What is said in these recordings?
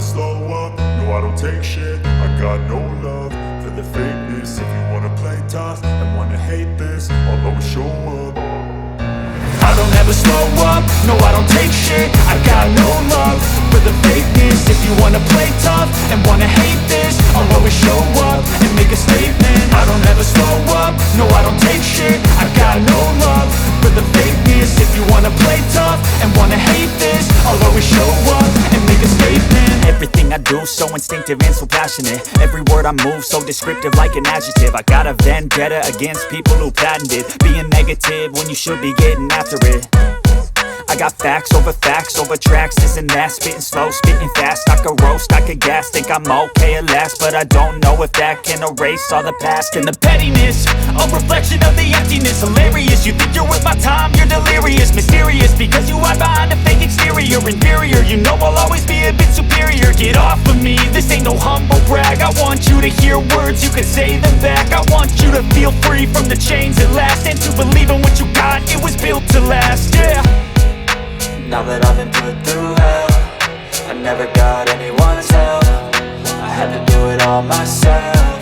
slow up, no I don't take shit. I got no love for the fakeness. If you wanna play tough and wanna hate this, I'll always show up. I don't ever slow up, no I don't take shit. I got no love for the fakeness. If you wanna play tough and wanna hate this, I'll always show up and make a statement. I don't ever slow up, no I don't take shit. I got no love for the fakeness. If you wanna play tough and wanna hate this, I'll always show up and make a statement. Everything I do so instinctive and so passionate. Every word I move so descriptive like an adjective. I got a vendetta against people who patented being negative when you should be getting after it. I got facts over tracks, this and that. Spitting slow, spitting fast, I could roast, I could gas. Think I'm okay at last, but I don't know if that can erase all the past. And the pettiness, a reflection of the emptiness. Hilarious, you think you're worth my time, you're delirious. Mysterious, because you hide behind a fake exterior. Inferior, you know I'll always be a bit superior. Get off of me, this ain't no humble brag. I want you to hear words, you can say them back. I want you to feel free from the chains at last, and to believe in what you got, it was built to last, yeah. Now that I've been put through hell, I never got anyone's help. I had to do it all myself.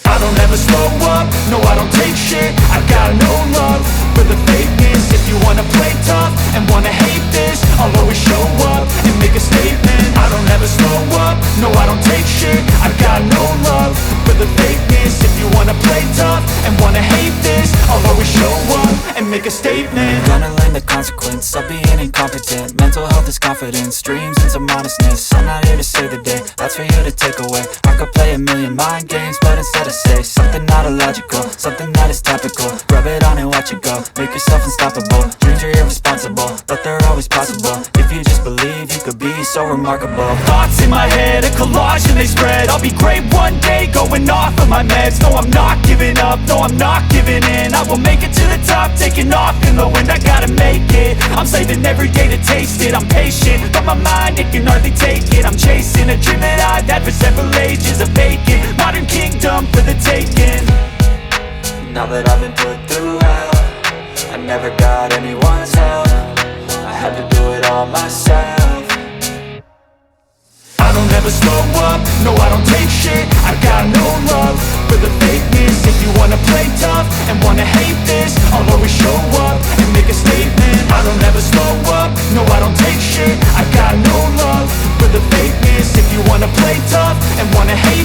I don't ever slow up, no I don't take shit. I got no love for the fakeness. If you wanna play tough and wanna hate this, I'll always show up and make a statement. I don't ever slow up, no I don't take shit. I got no love for the fakeness. If you wanna play tough and wanna hate this, I'll always show up and make a statement. Gonna learn the consequence of being incompetent. Mental health is confidence, dreams and some honestness. I'm not here to save the day, that's for you to take away. I could play a million mind games, but instead I say something not illogical, something that is topical. Rub it on and watch it go, make yourself unstoppable. Dreams are irresponsible, but they're always possible. If you just believe, you could be so remarkable. Thoughts in my head, a collage and they spread. I'll be great one day, going off of my meds. No, I'm not giving up, no, I'm not giving in. I will make it to the top, taking off in the wind. I gotta make it, I'm saving every day to taste it. I'm patient, but my mind, it can hardly take it. I'm chasing a dream that I've had for several ages. A vacant, modern kingdom for the taking. Now that I've been put through hell, I never got anyone's help. I had to do it all myself. I don't ever slow up, no I don't take shit. I got no love for the fakeness. If you wanna play tough and wanna hate this, I'll always show up and make a statement. I don't ever slow up, no I don't take shit. I got no love for the fakeness. If you wanna play tough and wanna hate